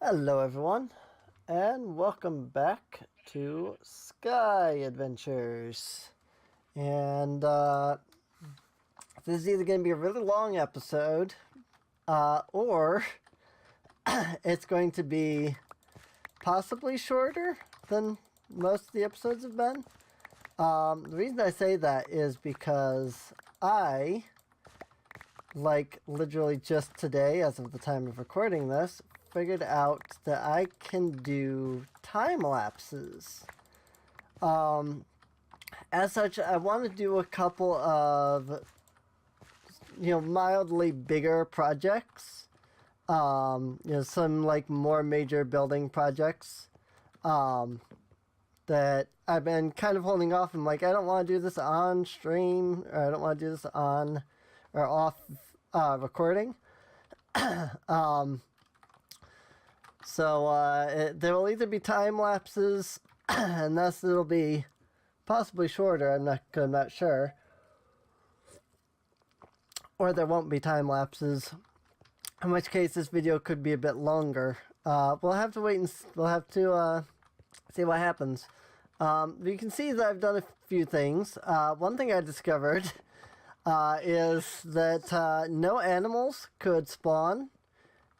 Hello everyone, and welcome back to Sky Adventures. And this is either going to be a really long episode, or it's going to be possibly shorter than most of the episodes have been. The reason I say that is because I, like literally just today, as of the time of recording this, figured out that I can do time lapses. As such, I want to do a couple of, mildly bigger projects. Some like more major building projects. That I've been kind of holding off. I'm like, I don't want to do this on stream, or I don't want to do this on or off recording. So there will either be time lapses, and thus it'll be possibly shorter. I'm not sure, or there won't be time lapses. In which case, this video could be a bit longer. We'll have to wait and we'll have to see what happens. You can see that I've done a few things. One thing I discovered is that no animals could spawn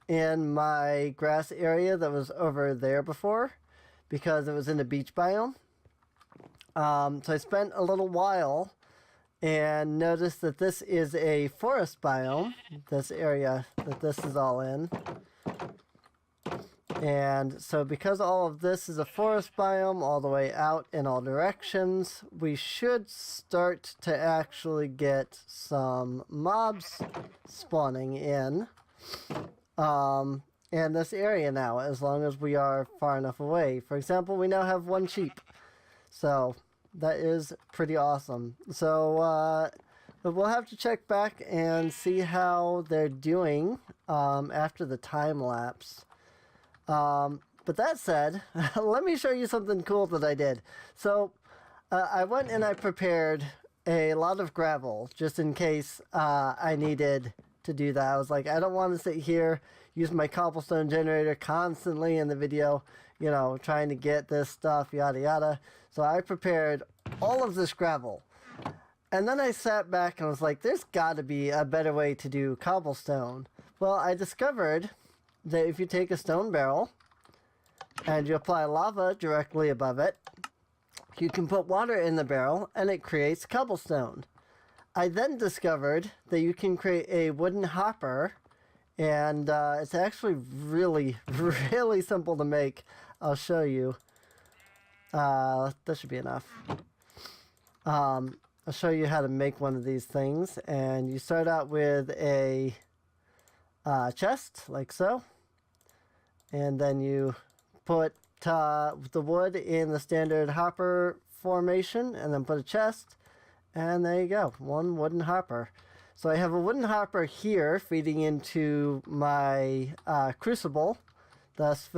in my grass area that was over there before, because it was in a beach biome. So I spent a little while and noticed that this is a forest biome, this area that this is all in. And so because all of this is a forest biome all the way out in all directions, we should start to actually get some mobs spawning in this area now, as long as we are far enough away. For example, we now have one sheep. So that is pretty awesome. So but we'll have to check back and see how they're doing after the time lapse. But that said, let me show you something cool that I did. So I went and I prepared a lot of gravel just in case I needed to do that. I was like, I don't want to sit here, use my cobblestone generator constantly in the video, trying to get this stuff, yada yada. So I prepared all of this gravel. And then I sat back and was like, there's got to be a better way to do cobblestone. Well, I discovered that if you take a stone barrel and you apply lava directly above it, you can put water in the barrel and it creates cobblestone. I then discovered that you can create a wooden hopper, and it's actually really, really simple to make. I'll show you. That should be enough. I'll show you how to make one of these things, and you start out with a chest, like so, and then you put the wood in the standard hopper formation, and then put a chest. And there you go, one wooden hopper. So I have a wooden hopper here feeding into my crucible, thus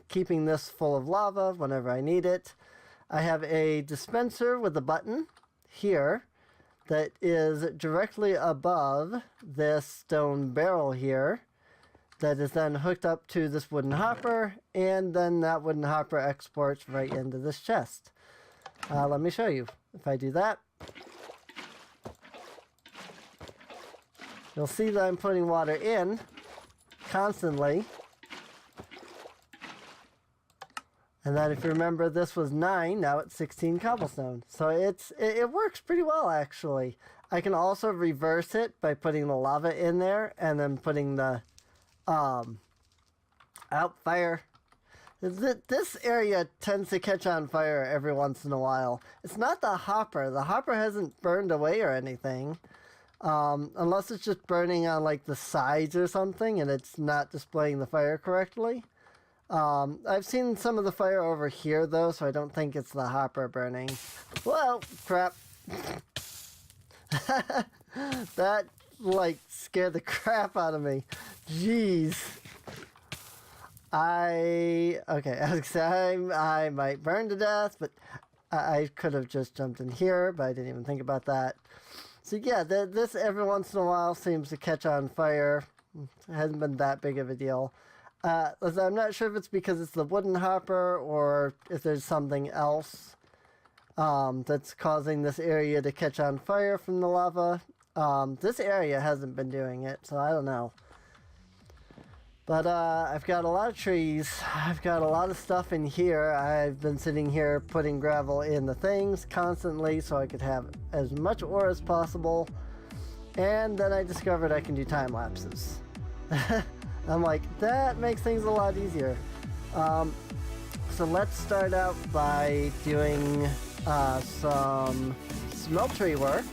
keeping this full of lava whenever I need it. I have a dispenser with a button here that is directly above this stone barrel here, that is then hooked up to this wooden hopper, and then that wooden hopper exports right into this chest. Let me show you. If I do that, you'll see that I'm putting water in constantly. And then if you remember, this was 9, now it's 16 cobblestone. So it works pretty well, actually. I can also reverse it by putting the lava in there and then putting the out fire. This area tends to catch on fire every once in a while. It's not the hopper. The hopper hasn't burned away or anything. Unless it's just burning on like the sides or something and it's not displaying the fire correctly. I've seen some of the fire over here though, so I don't think it's the hopper burning. Whoa, crap. That like scared the crap out of me. Jeez. I might burn to death, but I could have just jumped in here, but I didn't even think about that. So yeah, this every once in a while seems to catch on fire. It hasn't been that big of a deal. I'm not sure if it's because it's the wooden hopper or if there's something else that's causing this area to catch on fire from the lava. This area hasn't been doing it, so I don't know. But I've got a lot of trees. I've got a lot of stuff in here. I've been sitting here putting gravel in the things constantly so I could have as much ore as possible. And then I discovered I can do time lapses. I'm like, that makes things a lot easier. So let's start out by doing some smeltery work.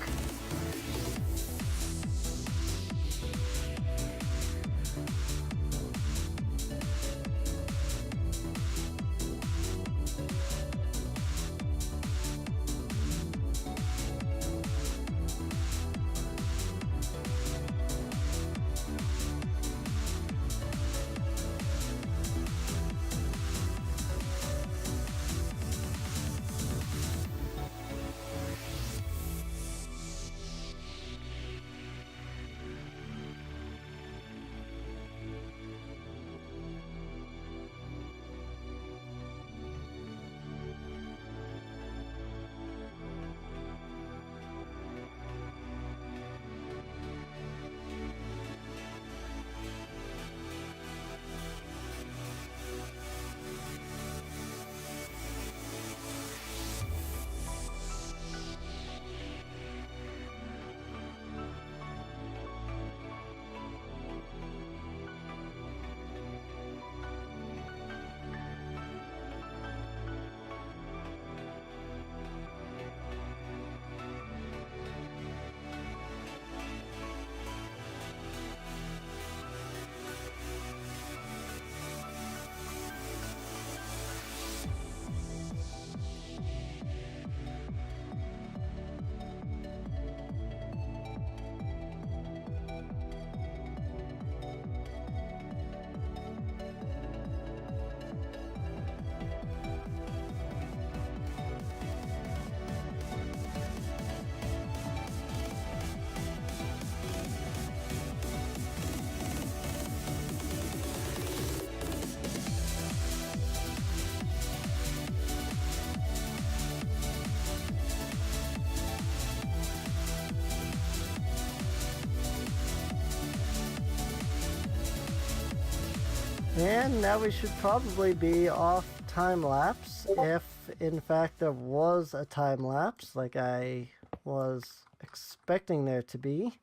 And now we should probably be off time lapse, if in fact there was a time lapse like I was expecting there to be.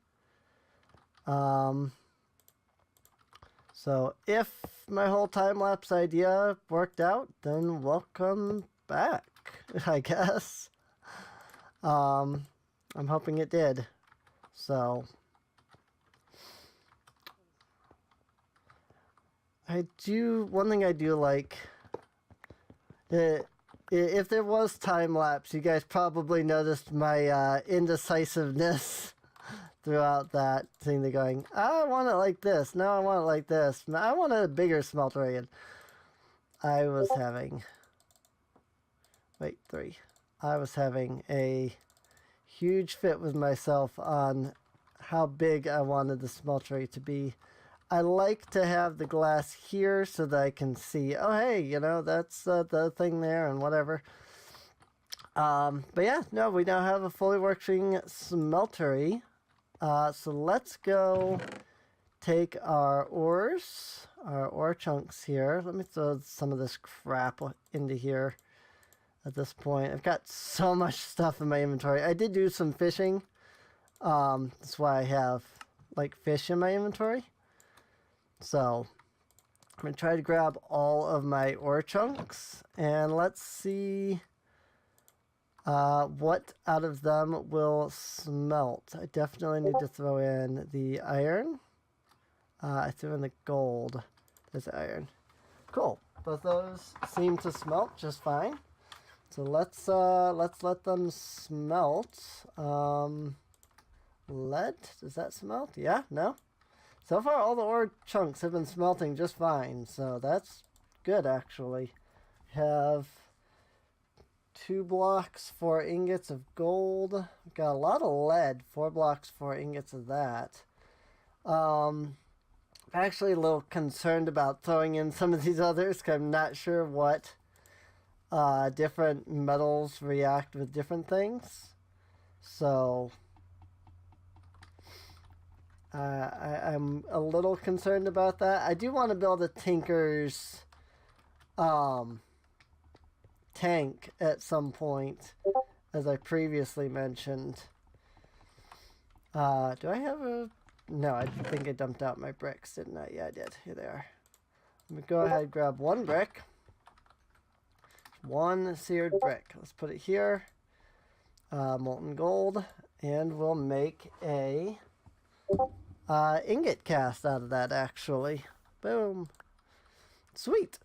So if my whole time lapse idea worked out, then welcome back, I guess. I'm hoping it did. So one thing I do like, if there was time lapse, you guys probably noticed my indecisiveness throughout that thing. They're going, I want it like this, no, I want it like this, I want a bigger smeltery. And I was having, I was having a huge fit with myself on how big I wanted the smeltery to be. I like to have the glass here so that I can see, oh, hey, you know, that's the thing there and whatever. But yeah, no, we now have a fully working smeltery. So let's go take our ores, our ore chunks here. Let me throw some of this crap into here at this point. I've got so much stuff in my inventory. I did do some fishing. That's why I have, like, fish in my inventory. So I'm going to try to grab all of my ore chunks, and let's see what out of them will smelt. I definitely need to throw in the iron. I threw in the gold. There's the iron. Cool. Both those seem to smelt just fine. So let's let them smelt. Lead, does that smelt? Yeah, no? So far, all the ore chunks have been smelting just fine, so that's good, actually. Have 2 blocks, 4 ingots of gold. Got a lot of lead, 4 blocks, 4 ingots of that. actually a little concerned about throwing in some of these others because I'm not sure what different metals react with different things. So I'm a little concerned about that. I do want to build a Tinker's tank at some point, as I previously mentioned. Do I have a... No, I think I dumped out my bricks, didn't I? Yeah, I did. Here they are. Let me go ahead and grab one brick. One seared brick. Let's put it here. Molten gold. And we'll make a ingot cast out of that, actually. Boom. Sweet.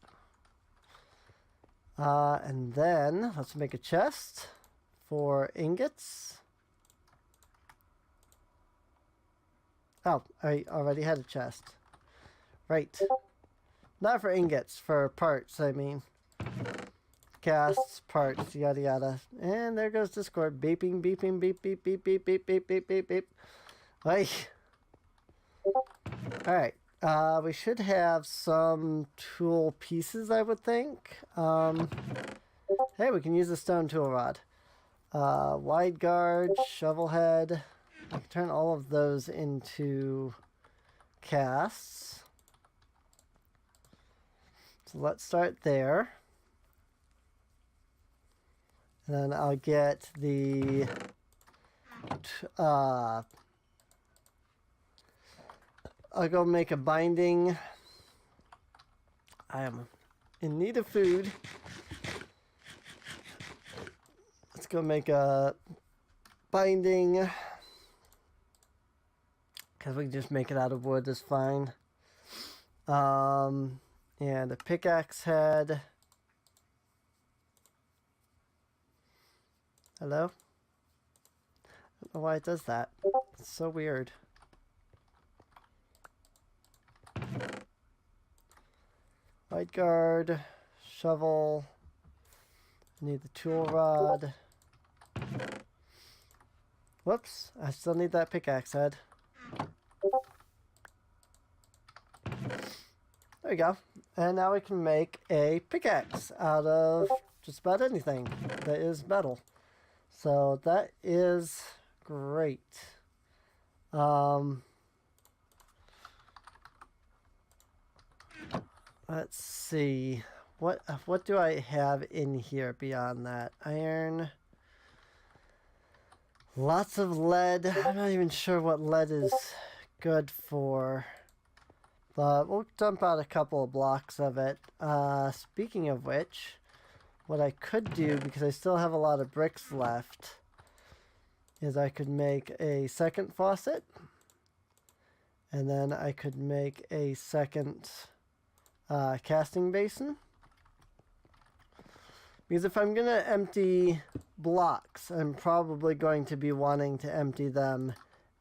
And then let's make a chest for ingots. Oh, I already had a chest. Right. Not for ingots, for parts, I mean. Casts, parts, yada yada. And there goes Discord. Beeping, beeping, beep, beep, beep, beep, beep, beep, beep, beep, beep. Hey. Alright. We should have some tool pieces, I would think. Hey, we can use the stone tool rod. Wide guard, shovel head. I can turn all of those into casts. So let's start there. And then I'll get the I'll go make a binding. I am in need of food. Let's go make a binding. Because we can just make it out of wood is fine. And a pickaxe head. Hello? I don't know why it does that. It's so weird. White guard, shovel. Need the tool rod. Whoops, I still need that pickaxe head. There we go. And now we can make a pickaxe out of just about anything that is metal. So that is great. Let's see. What do I have in here beyond that? Iron. Lots of lead. I'm not even sure what lead is good for. But we'll dump out a couple of blocks of it. Speaking of which, what I could do, because I still have a lot of bricks left, is I could make a second faucet. And then I could make a second casting basin. Because if I'm going to empty blocks, I'm probably going to be wanting to empty them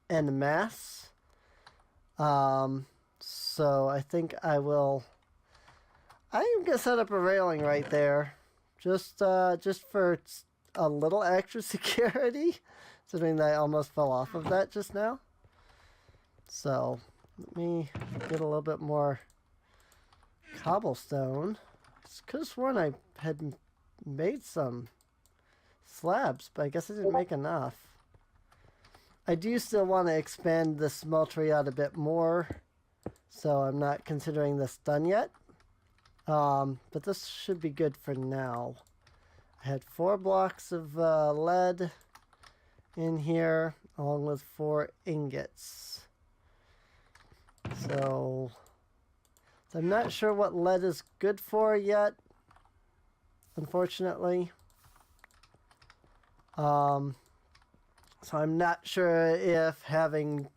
en masse. So I think I will... I'm going to set up a railing right there. Just for a little extra security. Considering that I almost fell off of that just now. So, let me get a little bit more cobblestone. I could have sworn I had made some slabs, but I guess I didn't make enough. I do still want to expand the smeltery out a bit more, so I'm not considering this done yet. But this should be good for now. I had 4 blocks of lead in here, along with 4 ingots. So I'm not sure what lead is good for yet, unfortunately. So I'm not sure if having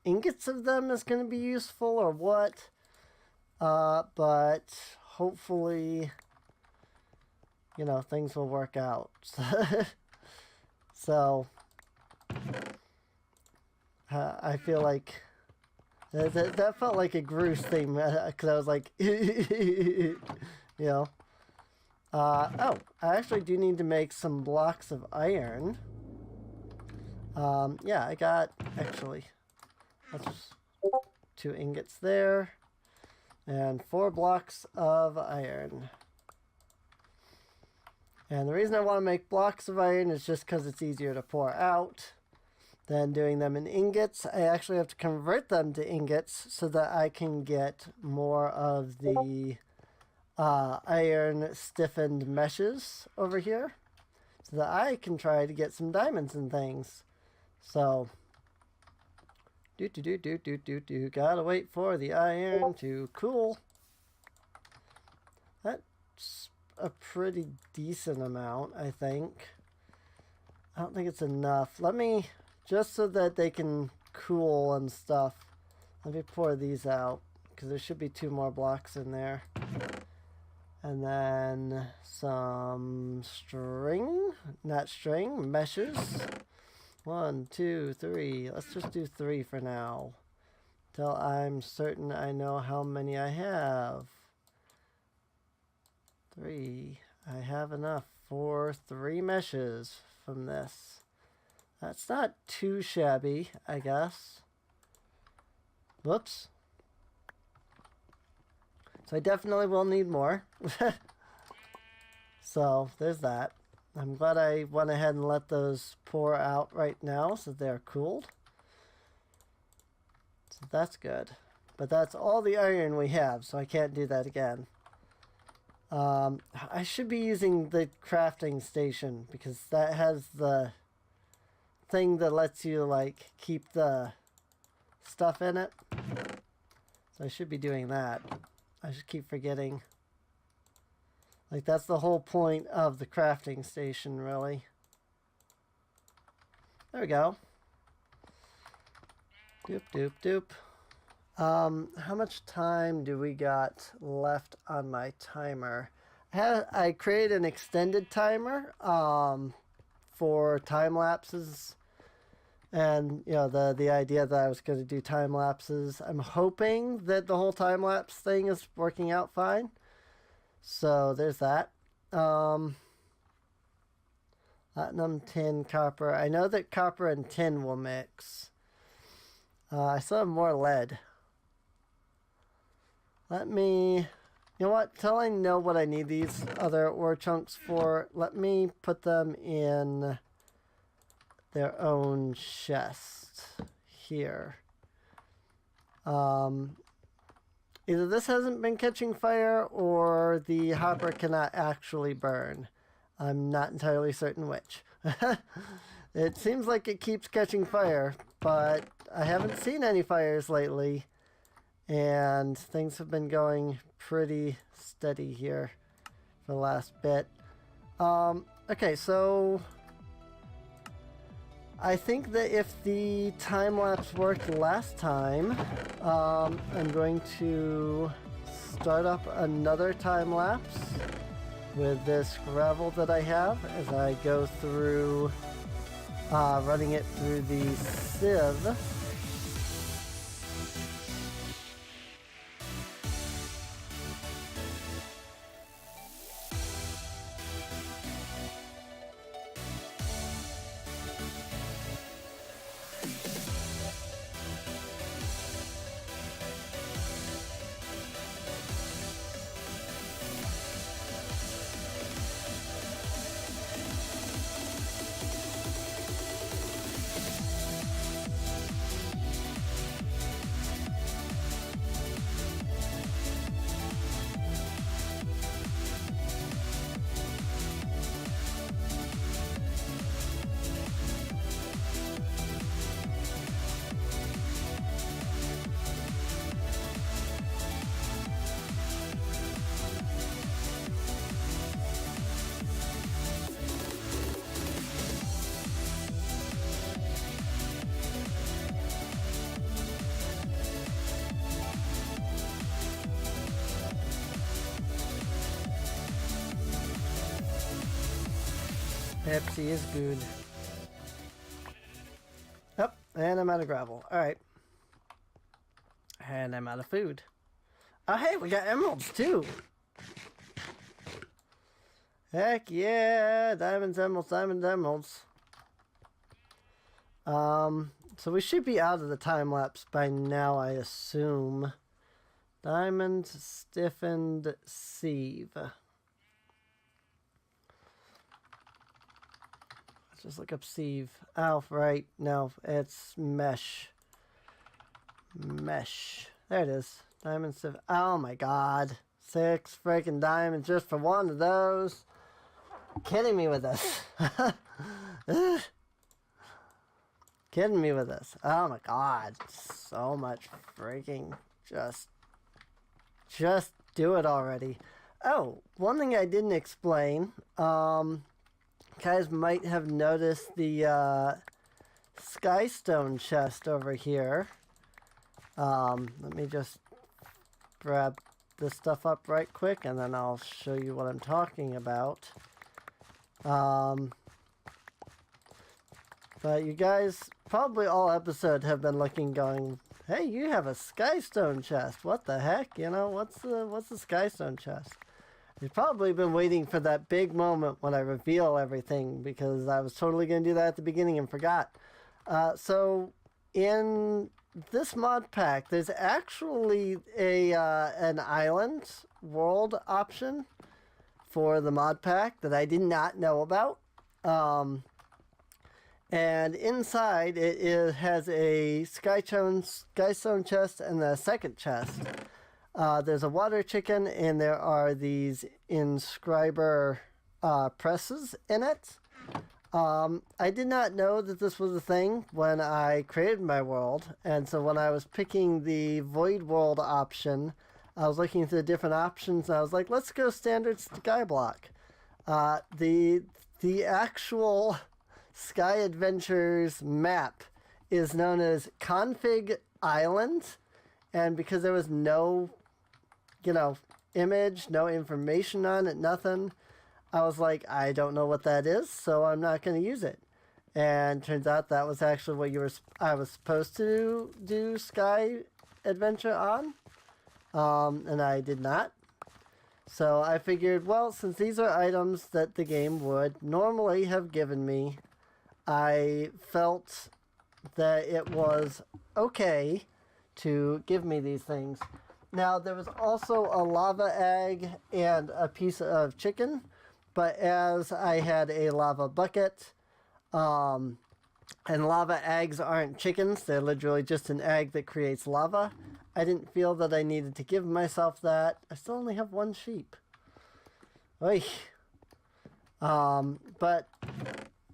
ingots of them is going to be useful or what. But hopefully, you know, things will work out. So I feel like that felt like a Groose thing, because I was like, you know. Oh, I actually do need to make some blocks of iron. Yeah, I got, actually, let's just 2 ingots there. And 4 blocks of iron. And the reason I want to make blocks of iron is just because it's easier to pour out than doing them in ingots. I actually have to convert them to ingots so that I can get more of the iron stiffened meshes over here, so that I can try to get some diamonds and things. So, gotta wait for the iron to cool. That's a pretty decent amount, I think. I don't think it's enough. Let me, just so that they can cool and stuff, let me pour these out, because there should be 2 more blocks in there. And then some string, not string, meshes. 1, 2, 3. Let's just do 3 for now, till I'm certain I know how many I have. 3. I have enough for 3 meshes from this. That's not too shabby, I guess. Whoops. So I definitely will need more. So there's that. I'm glad I went ahead and let those pour out right now so they're cooled. So that's good. But that's all the iron we have, so I can't do that again. I should be using the crafting station because that has the thing that lets you like keep the stuff in it. So I should be doing that. I just keep forgetting. Like, that's the whole point of the crafting station, really. There we go. Doop, doop, doop. How much time do we got left on my timer? I created an extended timer for time lapses. And, you know, the idea that I was going to do time lapses. I'm hoping that the whole time lapse thing is working out fine. So there's that. Platinum, tin, copper. I know that copper and tin will mix. I still have more lead. Let me, you know what, till I know what I need these other ore chunks for, let me put them in their own chest here. Either this hasn't been catching fire or the hopper cannot actually burn. I'm not entirely certain which. It seems like it keeps catching fire, but I haven't seen any fires lately, and things have been going pretty steady here for the last bit. Okay, so I think that if the time lapse worked last time, I'm going to start up another time lapse with this gravel that I have as I go through running it through the sieve. Pepsi is good. Oh, and I'm out of gravel. Alright. And I'm out of food. Oh, hey, we got emeralds, too. Heck yeah. Diamonds, emeralds, diamonds, emeralds. So we should be out of the time lapse by now, I assume. Diamond stiffened sieve. Let's just look up sieve. Oh, right. No, it's mesh. Mesh. There it is. Diamond stiff. Oh my god. 6 freaking diamonds just for one of those. Kidding me with this. Kidding me with this. Oh my god. So much freaking just do it already. Oh, one thing I didn't explain. Guys might have noticed the skystone chest over here. Let me just grab this stuff up right quick and then I'll show you what I'm talking about. But you guys probably all episode have been looking going, hey, you have a skystone chest. What the heck? You know, what's the skystone chest? You've probably been waiting for that big moment when I reveal everything because I was totally going to do that at the beginning and forgot. So in this mod pack, there's actually an island world option for the mod pack that I did not know about. And inside it has a skystone chest and a second chest. There's a water chicken and there are these inscriber presses in it. I did not know that this was a thing when I created my world, and so when I was picking the void world option, I was looking through the different options and I was like, let's go standard skyblock. The actual Sky Adventures map is known as Config Island, and because there was no, image, no information on it, nothing, I was like, I don't know what that is, so I'm not going to use it. And turns out that was actually what I was supposed to do Sky Adventure on, and I did not. So I figured, well, since these are items that the game would normally have given me, I felt that it was okay to give me these things. Now, there was also a lava egg and a piece of chicken, but as I had a lava bucket, and lava eggs aren't chickens, they're literally just an egg that creates lava, I didn't feel that I needed to give myself that. I still only have one sheep. Oy. But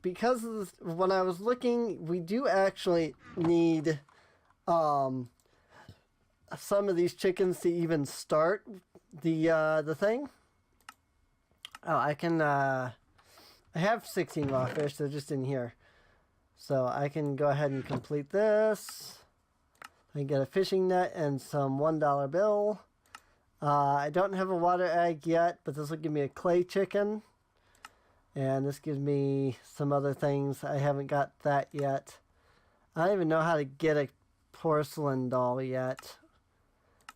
because of this, when I was looking, we do actually need some of these chickens to even start the thing. Oh, I can I have 16 raw fish, they're just in here. So I can go ahead and complete this. I can get a fishing net and some $1 bill. I don't have a water egg yet, but this will give me a clay chicken. And this gives me some other things. I haven't got that yet. I don't even know how to get a porcelain doll yet.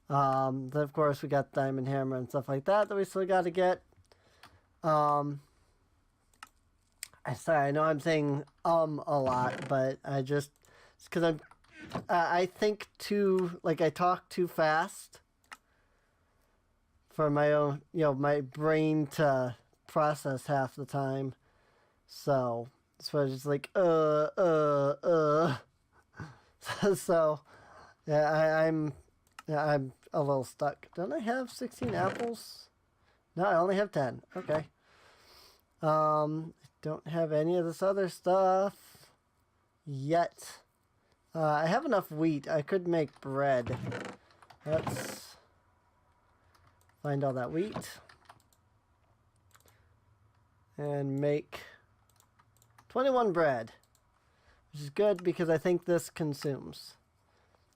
Then of course we got diamond hammer and stuff like that we still got to get. Sorry, I know I'm saying a lot, but I just, it's because I think too, like I talk too fast for my own, my brain to process half the time. So it's why it's like so yeah, I'm a little stuck. Don't I have 16 apples? No, I only have 10. Okay. Don't have any of this other stuff yet. I have enough wheat. I could make bread. Let's find all that wheat and make 21 bread, which is good because I think this consumes.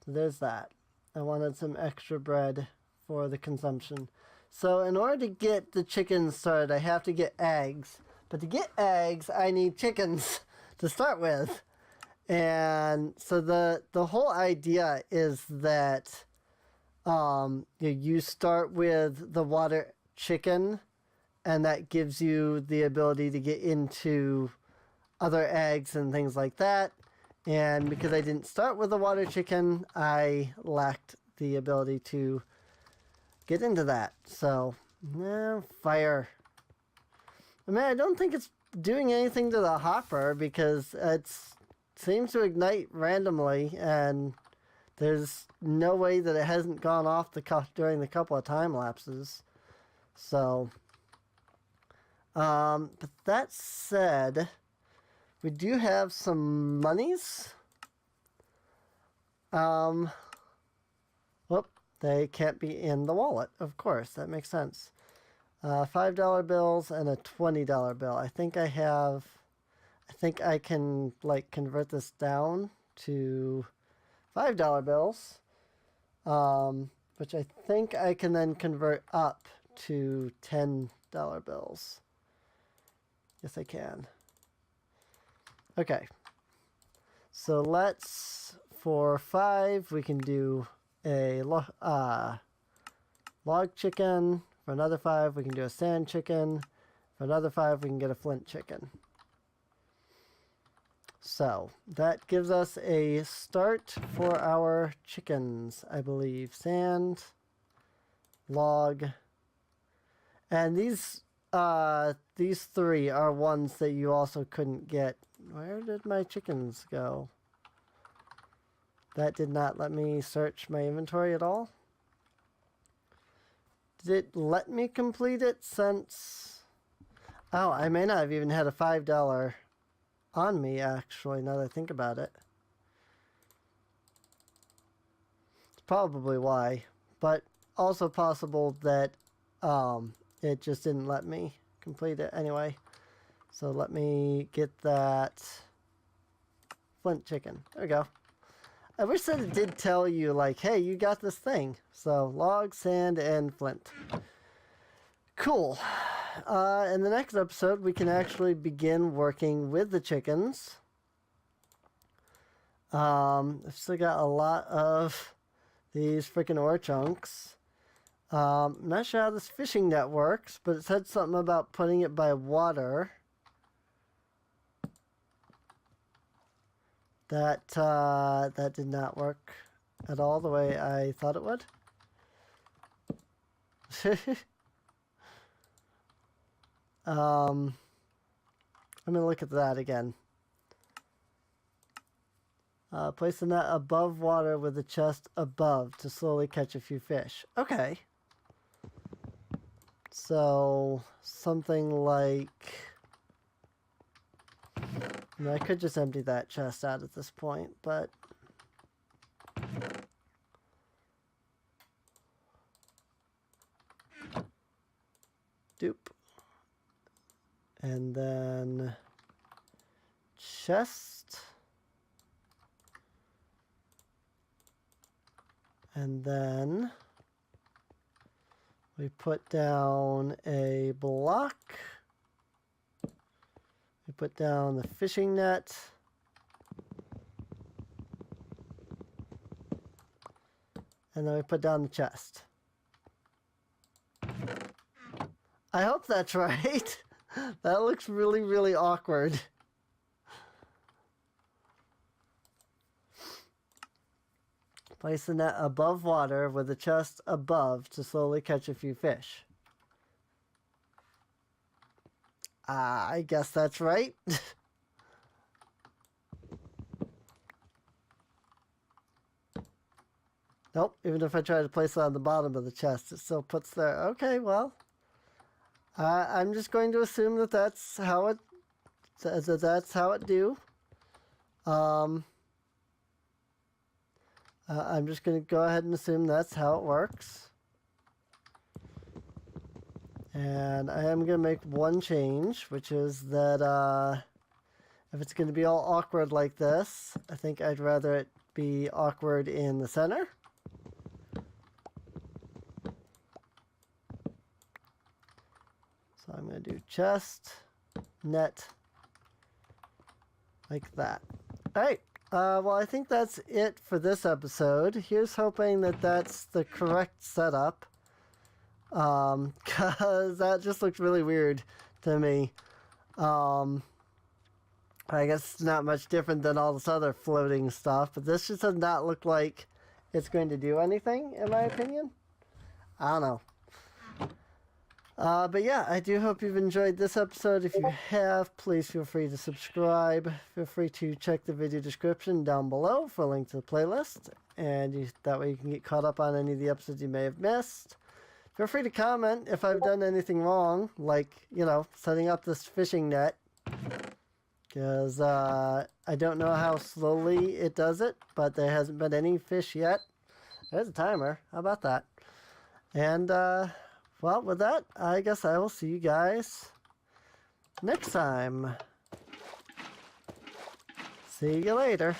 So there's that. I wanted some extra bread for the consumption. So in order to get the chickens started, I have to get eggs. But to get eggs, I need chickens to start with. And so the whole idea is that you start with the water chicken, and that gives you the ability to get into other eggs and things like that. And because I didn't start with a water chicken, I lacked the ability to get into that. So, fire. I mean, I don't think it's doing anything to the hopper because it seems to ignite randomly, and there's no way that it hasn't gone off during the couple of time lapses. So, but that said, we do have some monies. Whoop, they can't be in the wallet, of course. That makes sense. $5 bills and a $20 bill. I think I can like convert this down to $5 bills, which I think I can then convert up to $10 bills. Yes, I can. Okay. So let's, for 5, we can do a log chicken. For another 5, we can do a sand chicken. For another 5, we can get a flint chicken. So that gives us a start for our chickens, I believe. Sand, log, and these 3 are ones that you also couldn't get. Where did my chickens go? That did not let me search my inventory at all. Did it let me complete it since... Oh, I may not have even had a $5 on me, actually, now that I think about it. It's probably why. But also possible that it just didn't let me complete it anyway. So let me get that flint chicken. There we go. I wish that it did tell you, like, hey, you got this thing. So, log, sand, and flint. Cool. In the next episode, we can actually begin working with the chickens. I've still got a lot of these freaking ore chunks. I'm not sure how this fishing net works, but it said something about putting it by water. That did not work at all the way I thought it would. I'm gonna look at that again. Place the net above water with the chest above to slowly catch a few fish. Okay. So something like... I mean, I could just empty that chest out at this point, but... Doop. And then... chest. And then... we put down a block. We put down the fishing net. And then we put down the chest. I hope that's right. That looks really, really awkward. Place the net above water with the chest above to slowly catch a few fish. I guess that's right. Nope, even if I try to place it on the bottom of the chest, it still puts there. Okay, well, I'm just going to assume that that's how it do. I'm just going to go ahead and assume that's how it works. And I am going to make one change, which is that if it's going to be all awkward like this, I think I'd rather it be awkward in the center. So I'm going to do chest, net, like that. All right. Well, I think that's it for this episode. Here's hoping that that's the correct setup. Because that just looked really weird to me. I guess it's not much different than all this other floating stuff, but this just does not look like it's going to do anything, in my opinion. I don't know. But yeah, I do hope you've enjoyed this episode. If you have, please feel free to subscribe. Feel free to check the video description down below for a link to the playlist. And that way you can get caught up on any of the episodes you may have missed. Feel free to comment if I've done anything wrong, like, you know, setting up this fishing net. Because I don't know how slowly it does it, but there hasn't been any fish yet. There's a timer. How about that? And, well, with that, I guess I will see you guys next time. See you later.